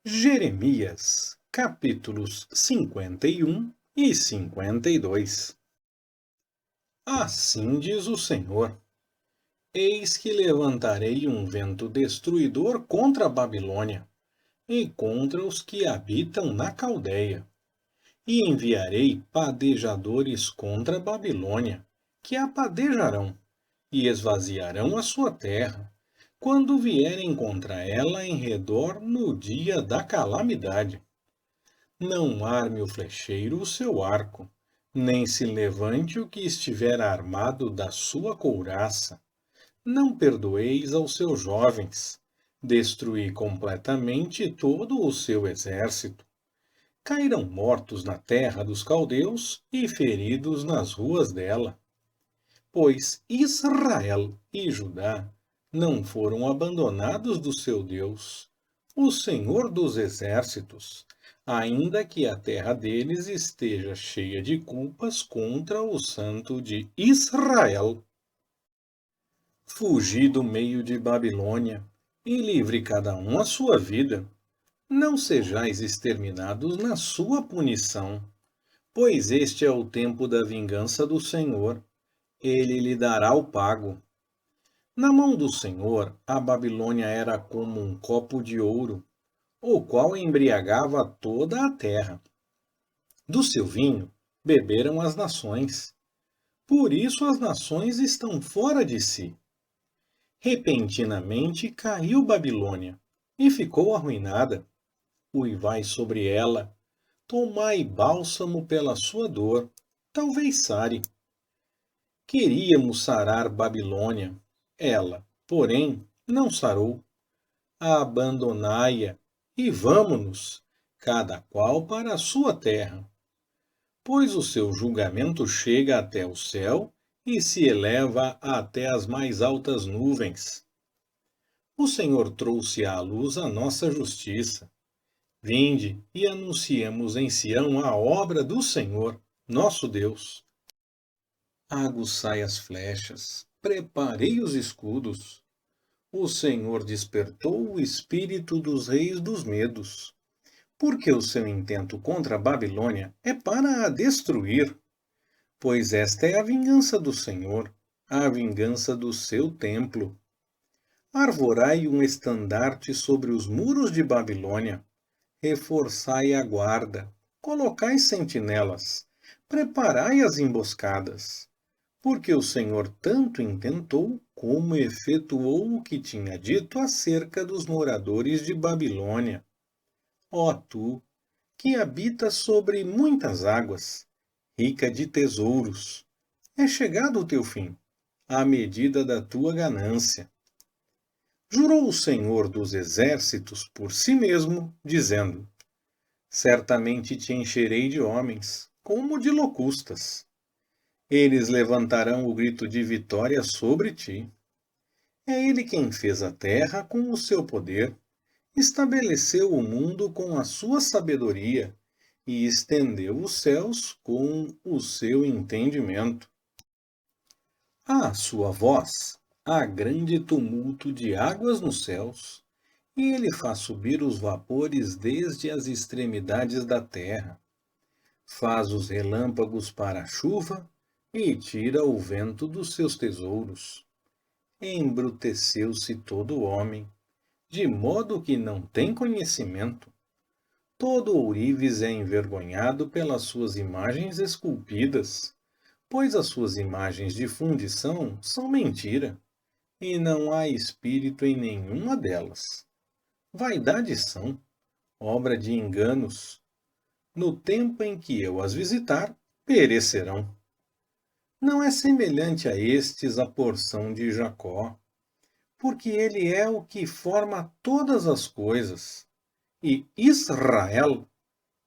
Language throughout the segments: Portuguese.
Jeremias, capítulos 51 e 52. Assim diz o Senhor: Eis que levantarei um vento destruidor contra a Babilônia e contra os que habitam na Caldeia, e enviarei padejadores contra a Babilônia, que a padejarão e esvaziarão a sua terra, quando vierem contra ela em redor no dia da calamidade. Não arme o flecheiro o seu arco, nem se levante o que estiver armado da sua couraça. Não perdoeis aos seus jovens. Destruí completamente todo o seu exército. Cairão mortos na terra dos caldeus e feridos nas ruas dela. Pois Israel e Judá não foram abandonados do seu Deus, o Senhor dos exércitos, ainda que a terra deles esteja cheia de culpas contra o Santo de Israel. Fugi do meio de Babilônia, e livre cada um a sua vida. Não sejais exterminados na sua punição, pois este é o tempo da vingança do Senhor. Ele lhe dará o pago. Na mão do Senhor, a Babilônia era como um copo de ouro, o qual embriagava toda a terra. Do seu vinho beberam as nações. Por isso as nações estão fora de si. Repentinamente caiu Babilônia e ficou arruinada. Uivai sobre ela, tomai bálsamo pela sua dor, talvez sare. Queríamos sarar Babilônia, ela, porém, não sarou. Abandonai-a e vamo-nos, cada qual para a sua terra. Pois o seu julgamento chega até o céu e se eleva até as mais altas nuvens. O Senhor trouxe à luz a nossa justiça. Vinde e anunciemos em Sião a obra do Senhor, nosso Deus. Aguçai as flechas, preparei os escudos. O Senhor despertou o espírito dos reis dos medos, porque o seu intento contra a Babilônia é para a destruir. Pois esta é a vingança do Senhor, a vingança do seu templo. Arvorai um estandarte sobre os muros de Babilônia, reforçai a guarda, colocai sentinelas, preparai as emboscadas. Porque o Senhor tanto intentou como efetuou o que tinha dito acerca dos moradores de Babilônia. Ó tu, que habitas sobre muitas águas, rica de tesouros, é chegado o teu fim, à medida da tua ganância. Jurou o Senhor dos exércitos por si mesmo, dizendo: Certamente te encherei de homens, como de locustas. Eles levantarão o grito de vitória sobre ti. É ele quem fez a terra com o seu poder, estabeleceu o mundo com a sua sabedoria e estendeu os céus com o seu entendimento. À sua voz, há grande tumulto de águas nos céus, e ele faz subir os vapores desde as extremidades da terra. Faz os relâmpagos para a chuva e tira o vento dos seus tesouros. Embruteceu-se todo homem, de modo que não tem conhecimento. Todo ourives é envergonhado pelas suas imagens esculpidas, pois as suas imagens de fundição são mentira, e não há espírito em nenhuma delas. Vaidades são, obra de enganos. No tempo em que eu as visitar, perecerão. Não é semelhante a estes a porção de Jacó, porque ele é o que forma todas as coisas, e Israel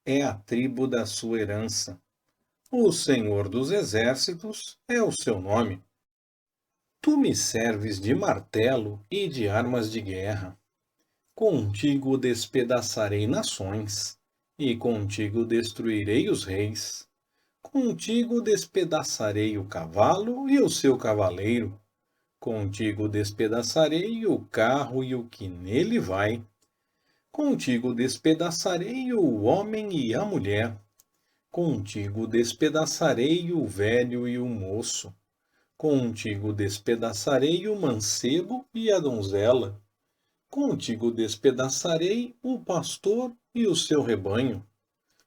é a tribo da sua herança. O Senhor dos exércitos é o seu nome. Tu me serves de martelo e de armas de guerra. Contigo despedaçarei nações, e contigo destruirei os reis. Contigo despedaçarei o cavalo e o seu cavaleiro. Contigo despedaçarei o carro e o que nele vai. Contigo despedaçarei o homem e a mulher. Contigo despedaçarei o velho e o moço. Contigo despedaçarei o mancebo e a donzela. Contigo despedaçarei o pastor e o seu rebanho.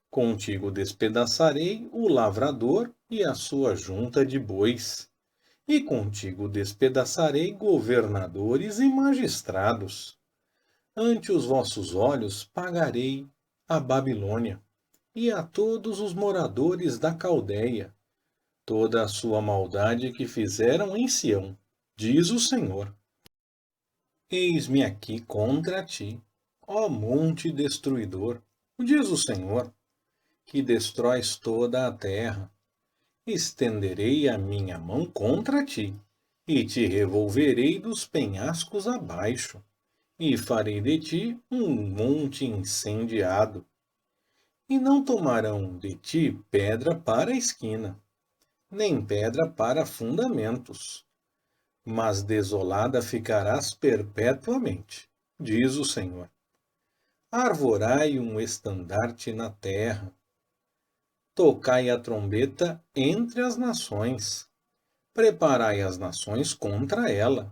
Contigo despedaçarei o lavrador e a sua junta de bois. E contigo despedaçarei governadores e magistrados. Ante os vossos olhos pagarei a Babilônia e a todos os moradores da Caldeia toda a sua maldade que fizeram em Sião, diz o Senhor. Eis-me aqui contra ti, ó monte destruidor, diz o Senhor, que destróis toda a terra. Estenderei a minha mão contra ti, e te revolverei dos penhascos abaixo, e farei de ti um monte incendiado. E não tomarão de ti pedra para a esquina, nem pedra para fundamentos, mas desolada ficarás perpetuamente, diz o Senhor. Arvorai um estandarte na terra, tocai a trombeta entre as nações, preparai as nações contra ela,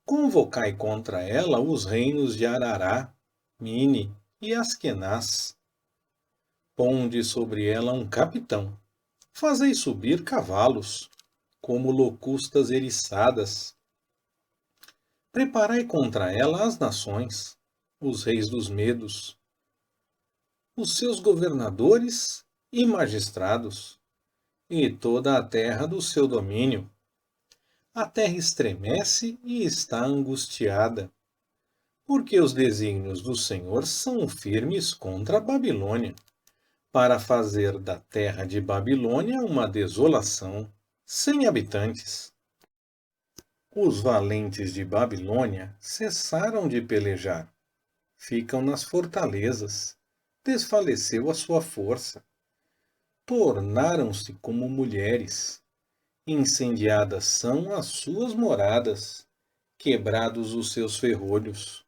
convocai contra ela os reinos de Arará, Mine e Askenaz. Ponde sobre ela um capitão, fazei subir cavalos, como locustas eriçadas. Preparai contra ela as nações, os reis dos medos, os seus governadores e magistrados, e toda a terra do seu domínio. A terra estremece e está angustiada, porque os desígnios do Senhor são firmes contra a Babilônia, para fazer da terra de Babilônia uma desolação, sem habitantes. Os valentes de Babilônia cessaram de pelejar, ficam nas fortalezas, desfaleceu a sua força. Tornaram-se como mulheres, incendiadas são as suas moradas, quebrados os seus ferrolhos.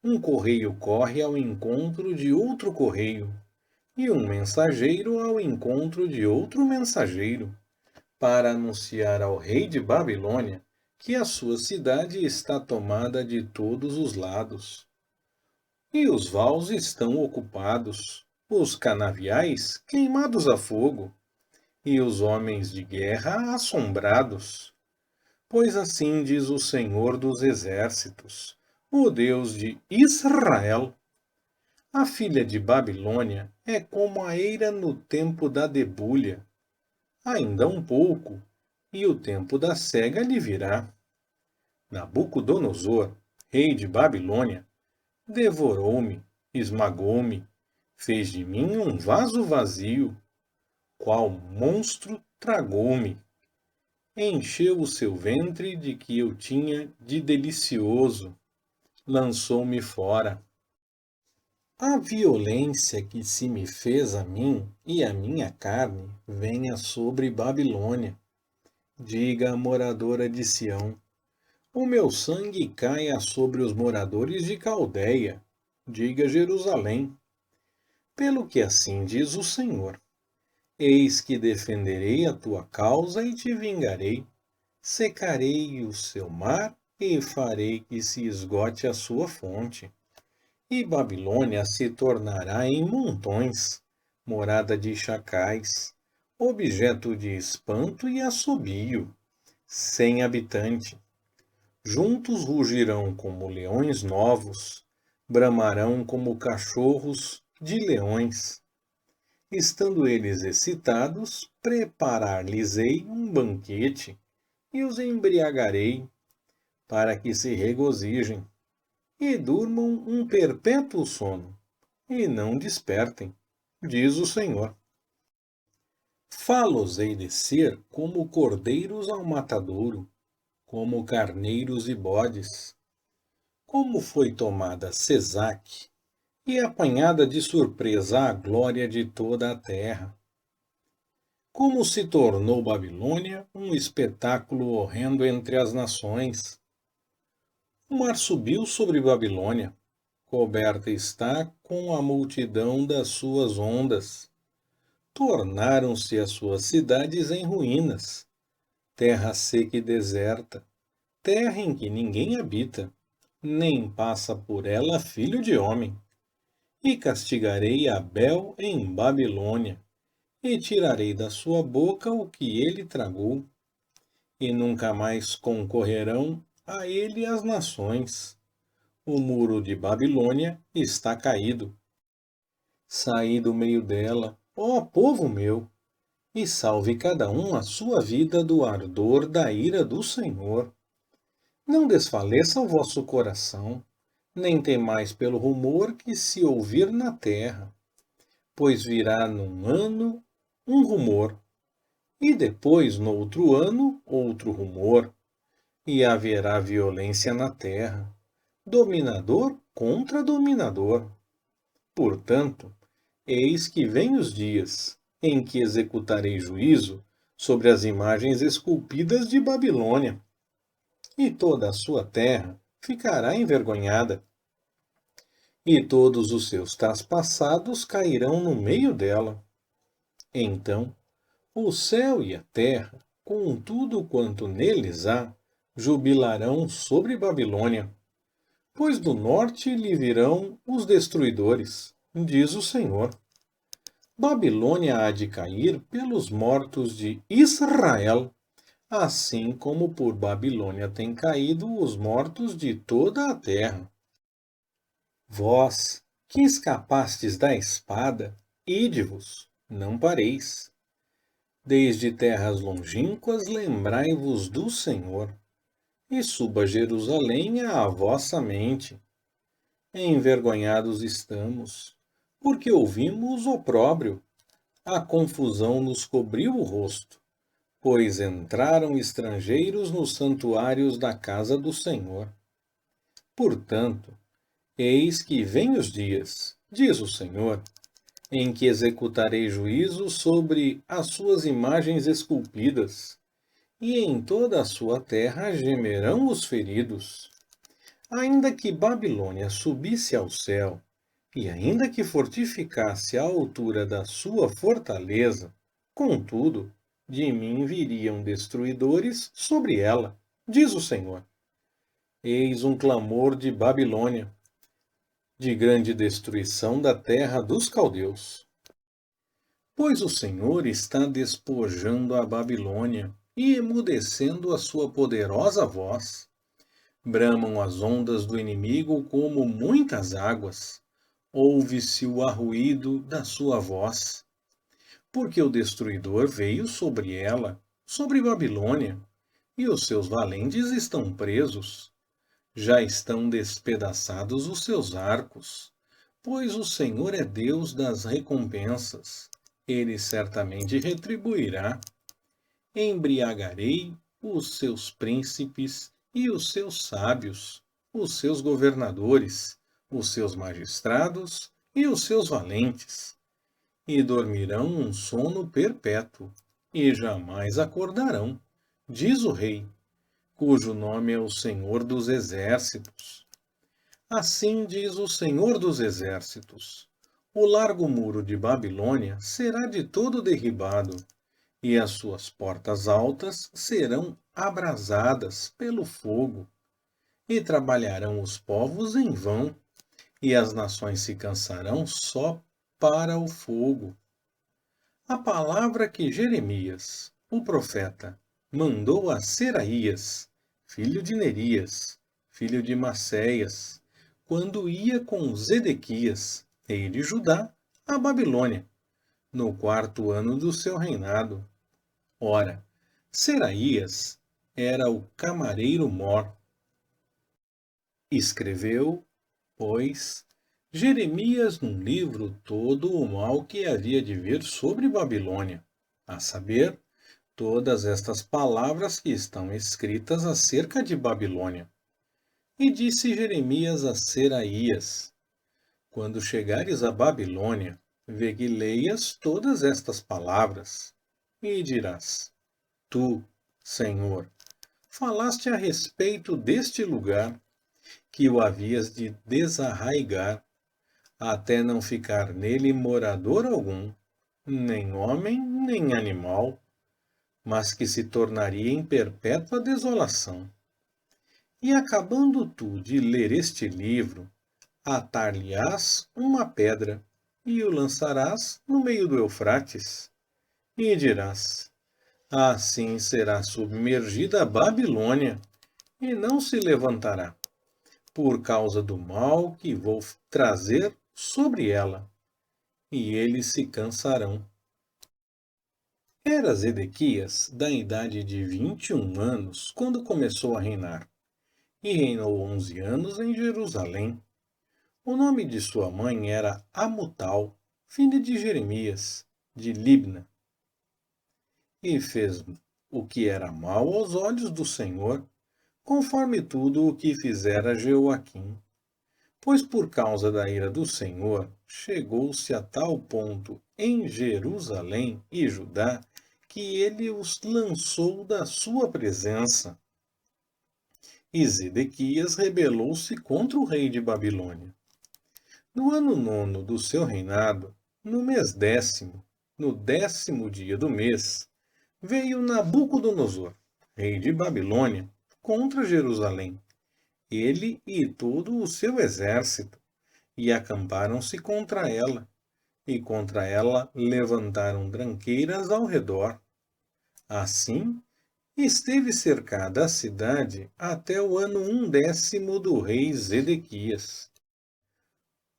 Um correio corre ao encontro de outro correio, e um mensageiro ao encontro de outro mensageiro, para anunciar ao rei de Babilônia que a sua cidade está tomada de todos os lados. E os vaus estão ocupados, os canaviais queimados a fogo, e os homens de guerra assombrados. Pois assim diz o Senhor dos Exércitos, o Deus de Israel: a filha de Babilônia é como a eira no tempo da debulha. Ainda um pouco, e o tempo da cega lhe virá. Nabucodonosor, rei de Babilônia, devorou-me, esmagou-me, fez de mim um vaso vazio, qual monstro tragou-me. Encheu o seu ventre de que eu tinha de delicioso, lançou-me fora. A violência que se me fez a mim e a minha carne venha sobre Babilônia. Diga a moradora de Sião: o meu sangue caia sobre os moradores de Caldeia. Diga Jerusalém: pelo que assim diz o Senhor: eis que defenderei a tua causa e te vingarei. Secarei o seu mar e farei que se esgote a sua fonte. E Babilônia se tornará em montões, morada de chacais, objeto de espanto e assobio, sem habitante. Juntos rugirão como leões novos, bramarão como cachorros de leões. Estando eles excitados, preparar-lhes-ei um banquete e os embriagarei, para que se regozijem e durmam um perpétuo sono, e não despertem, diz o Senhor. Fá-los-ei descer como cordeiros ao matadouro, como carneiros e bodes. Como foi tomada Sesaque e apanhada de surpresa a glória de toda a terra. Como se tornou Babilônia um espetáculo horrendo entre as nações. O mar subiu sobre Babilônia, coberta está com a multidão das suas ondas. Tornaram-se as suas cidades em ruínas, terra seca e deserta, terra em que ninguém habita, nem passa por ela filho de homem. E castigarei Abel em Babilônia, e tirarei da sua boca o que ele tragou, e nunca mais concorrerão a ele as nações. O muro de Babilônia está caído. Saí do meio dela, ó povo meu, e salve cada um a sua vida do ardor da ira do Senhor. Não desfaleça o vosso coração, nem temais pelo rumor que se ouvir na terra, pois virá num ano um rumor, e depois, no outro ano, outro rumor, e haverá violência na terra, dominador contra dominador. Portanto, eis que vêm os dias em que executarei juízo sobre as imagens esculpidas de Babilônia, e toda a sua terra ficará envergonhada, e todos os seus traspassados cairão no meio dela. Então, o céu e a terra, com tudo quanto neles há, jubilarão sobre Babilônia, pois do norte lhe virão os destruidores, diz o Senhor. Babilônia há de cair pelos mortos de Israel, assim como por Babilônia têm caído os mortos de toda a terra. Vós, que escapastes da espada, ide-vos, não pareis. Desde terras longínquas lembrai-vos do Senhor, e suba Jerusalém à vossa mente. Envergonhados estamos, porque ouvimos opróbrio, a confusão nos cobriu o rosto, pois entraram estrangeiros nos santuários da casa do Senhor. Portanto, eis que vêm os dias, diz o Senhor, em que executarei juízo sobre as suas imagens esculpidas, e em toda a sua terra gemerão os feridos. Ainda que Babilônia subisse ao céu, e ainda que fortificasse a altura da sua fortaleza, contudo, de mim viriam destruidores sobre ela, diz o Senhor. Eis um clamor de Babilônia, de grande destruição da terra dos caldeus. Pois o Senhor está despojando a Babilônia e emudecendo a sua poderosa voz. Bramam as ondas do inimigo como muitas águas. Ouve-se o arruído da sua voz. Porque o destruidor veio sobre ela, sobre Babilônia, e os seus valentes estão presos. Já estão despedaçados os seus arcos, pois o Senhor é Deus das recompensas. Ele certamente retribuirá. Embriagarei os seus príncipes e os seus sábios, os seus governadores, os seus magistrados e os seus valentes, e dormirão um sono perpétuo, e jamais acordarão, diz o Rei, cujo nome é o Senhor dos Exércitos. Assim diz o Senhor dos Exércitos: o largo muro de Babilônia será de todo derribado, e as suas portas altas serão abrasadas pelo fogo, e trabalharão os povos em vão, e as nações se cansarão só para o fogo. A palavra que Jeremias, o profeta, mandou a Seraías, filho de Nerias, filho de Maceias, quando ia com Zedequias, rei de Judá, à Babilônia, no 4º ano do seu reinado. Ora, Seraías era o camareiro-mor. Escreveu, pois, Jeremias num livro todo o mal que havia de vir sobre Babilônia, a saber, todas estas palavras que estão escritas acerca de Babilônia. E disse Jeremias a Seraías: quando chegares a Babilônia, vê que leias todas estas palavras, e dirás: tu, Senhor, falaste a respeito deste lugar, que o havias de desarraigar, até não ficar nele morador algum, nem homem, nem animal, mas que se tornaria em perpétua desolação. E acabando tu de ler este livro, atar-lhe-ás uma pedra, e o lançarás no meio do Eufrates, e dirás: assim será submergida a Babilônia, e não se levantará, por causa do mal que vou trazer sobre ela, e eles se cansarão. Era Zedequias da idade de 21 anos quando começou a reinar, e reinou 11 anos em Jerusalém. O nome de sua mãe era Amutal, filha de Jeremias, de Libna, e fez o que era mal aos olhos do Senhor, conforme tudo o que fizera Jeoaquim. Pois por causa da ira do Senhor, chegou-se a tal ponto em Jerusalém e Judá, que ele os lançou da sua presença. E Zedequias rebelou-se contra o rei de Babilônia. No ano 9º do seu reinado, no mês 10º, no 10º dia do mês, veio Nabucodonosor, rei de Babilônia, contra Jerusalém, ele e todo o seu exército, e acamparam-se contra ela, e contra ela levantaram tranqueiras ao redor. Assim, esteve cercada a cidade até o ano 11º do rei Zedequias.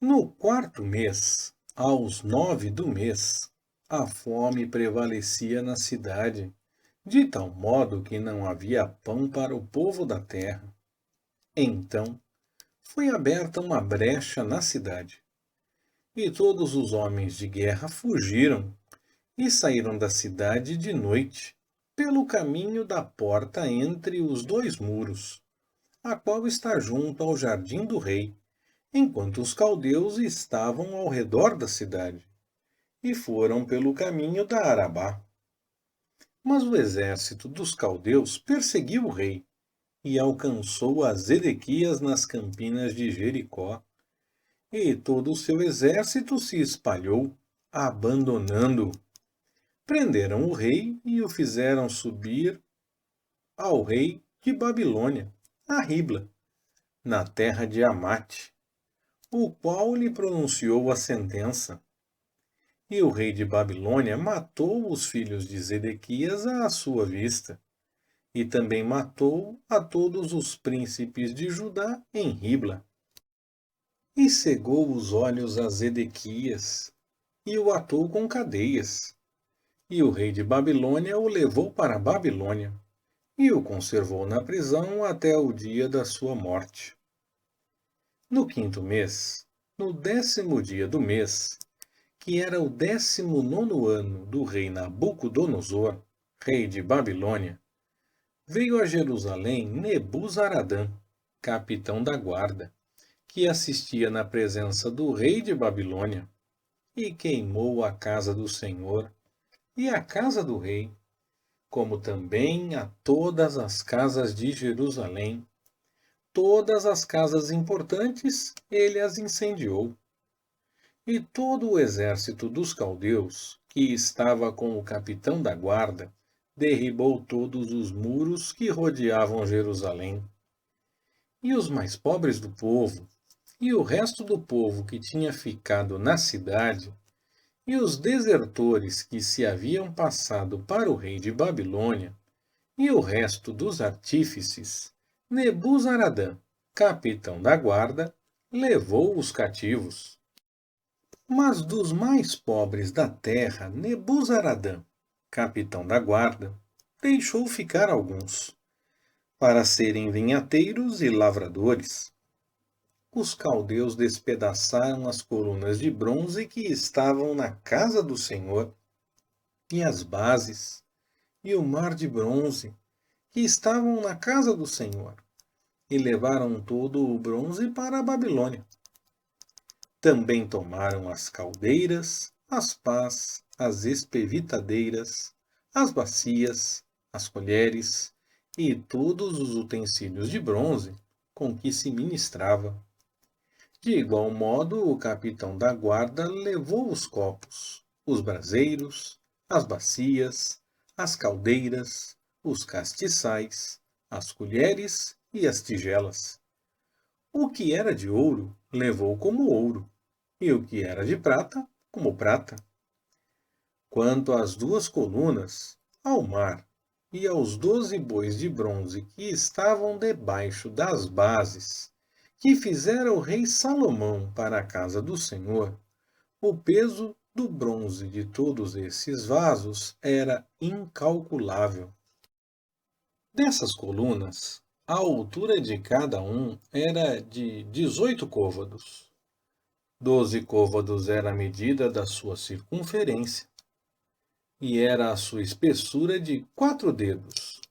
No quarto mês, aos 9 do mês, a fome prevalecia na cidade, de tal modo que não havia pão para o povo da terra. Então, foi aberta uma brecha na cidade, e todos os homens de guerra fugiram e saíram da cidade de noite, pelo caminho da porta entre os dois muros, a qual está junto ao jardim do rei, enquanto os caldeus estavam ao redor da cidade, e foram pelo caminho da Arabá. Mas o exército dos caldeus perseguiu o rei, e alcançou a Zedequias nas campinas de Jericó, e todo o seu exército se espalhou, abandonando-o. Prenderam o rei e o fizeram subir ao rei de Babilônia, a Ribla, na terra de Amate, o qual lhe pronunciou a sentença. E o rei de Babilônia matou os filhos de Zedequias à sua vista, e também matou a todos os príncipes de Judá em Ribla. E cegou os olhos a Zedequias, e o atou com cadeias. E o rei de Babilônia o levou para a Babilônia, e o conservou na prisão até o dia da sua morte. No quinto mês, no 10º dia do mês, que era o 19º ano do rei Nabucodonosor, rei de Babilônia, veio a Jerusalém Nebuzaradã, capitão da guarda, que assistia na presença do rei de Babilônia, e queimou a casa do Senhor e a casa do rei, como também a todas as casas de Jerusalém. Todas as casas importantes ele as incendiou. E todo o exército dos caldeus, que estava com o capitão da guarda, derribou todos os muros que rodeavam Jerusalém. E os mais pobres do povo, e o resto do povo que tinha ficado na cidade, e os desertores que se haviam passado para o rei de Babilônia, e o resto dos artífices, Nebuzaradã, capitão da guarda, levou os cativos. Mas dos mais pobres da terra, Nebuzaradã, capitão da guarda, deixou ficar alguns, para serem vinhateiros e lavradores. Os caldeus despedaçaram as colunas de bronze que estavam na casa do Senhor, e as bases, e o mar de bronze, que estavam na casa do Senhor, e levaram todo o bronze para a Babilônia. Também tomaram as caldeiras, as pás, as espevitadeiras, as bacias, as colheres e todos os utensílios de bronze, com que se ministrava. De igual modo, o capitão da guarda levou os copos, os braseiros, as bacias, as caldeiras, os castiçais, as colheres e as tigelas. O que era de ouro, levou como ouro, e o que era de prata, como prata. Quanto às 2 colunas, ao mar e aos 12 bois de bronze que estavam debaixo das bases, que fizera o rei Salomão para a casa do Senhor, o peso do bronze de todos esses vasos era incalculável. Dessas colunas, a altura de cada um era de 18 côvados. 12 côvados era a medida da sua circunferência, e era a sua espessura de 4 dedos,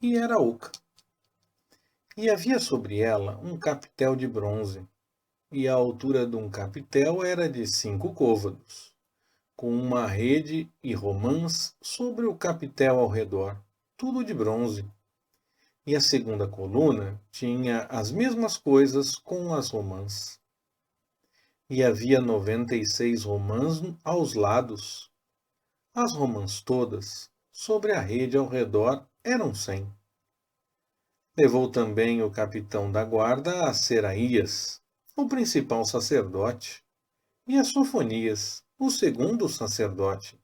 e era oca. E havia sobre ela um capitel de bronze, e a altura de um capitel era de 5 côvados, com uma rede e romãs sobre o capitel ao redor, tudo de bronze. E a segunda coluna tinha as mesmas coisas com as romãs. E havia 96 romãs aos lados. As romãs todas, sobre a rede ao redor, eram 100. Levou também o capitão da guarda a Seraías, o principal sacerdote, e a Sofonias, o segundo sacerdote,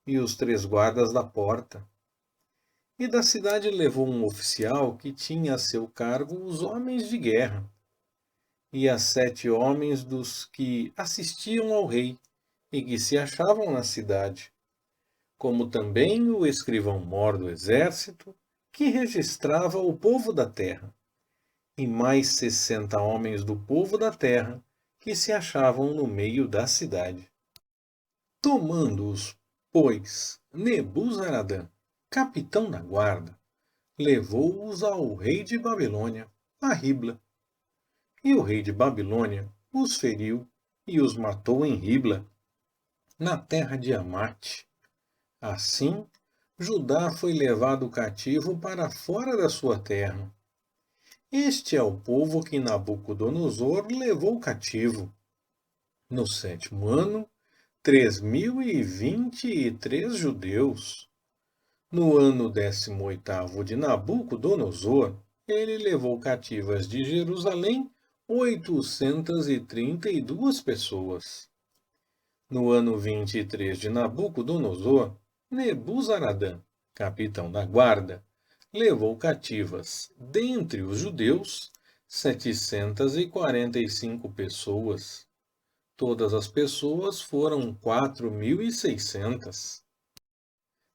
e os 3 guardas da porta. E da cidade levou um oficial que tinha a seu cargo os homens de guerra, e a 7 homens dos que assistiam ao rei e que se achavam na cidade, como também o escrivão-mor do exército, que registrava o povo da terra, e mais 60 homens do povo da terra, que se achavam no meio da cidade. Tomando-os, pois, Nebuzaradã, capitão da guarda, levou-os ao rei de Babilônia, a Ribla. E o rei de Babilônia os feriu e os matou em Ribla, na terra de Amate. Assim, Judá foi levado cativo para fora da sua terra. Este é o povo que Nabucodonosor levou cativo. No 7º ano, 3.023 judeus. No ano 18º de Nabucodonosor, ele levou cativas de Jerusalém 832 pessoas. No ano 23 de Nabucodonosor, Nebuzaradã, capitão da guarda, levou cativas, dentre os judeus, 745 pessoas. Todas as pessoas foram 4.600.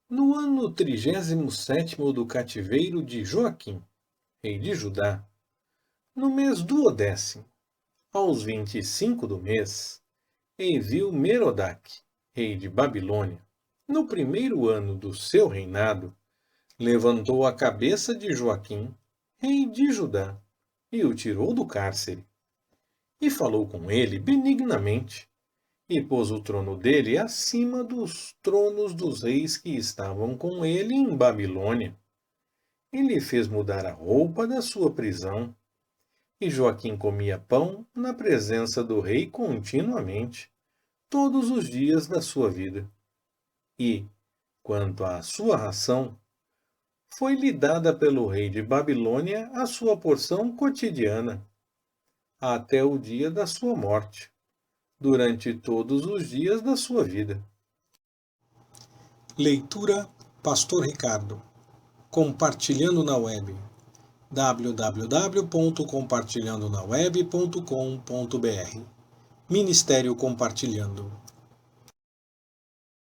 No ano 37º do cativeiro de Joaquim, rei de Judá, no mês 12º, aos 25 do mês, Evil-Merodach, rei de Babilônia, no 1º ano do seu reinado, levantou a cabeça de Joaquim, rei de Judá, e o tirou do cárcere. E falou com ele benignamente, e pôs o trono dele acima dos tronos dos reis que estavam com ele em Babilônia. E lhe fez mudar a roupa da sua prisão. E Joaquim comia pão na presença do rei continuamente, todos os dias da sua vida. E, quanto à sua ração, foi-lhe dada pelo rei de Babilônia a sua porção cotidiana, até o dia da sua morte, durante todos os dias da sua vida. Leitura Pastor Ricardo. Compartilhando na web. www.compartilhandonaweb.com.br Ministério Compartilhando.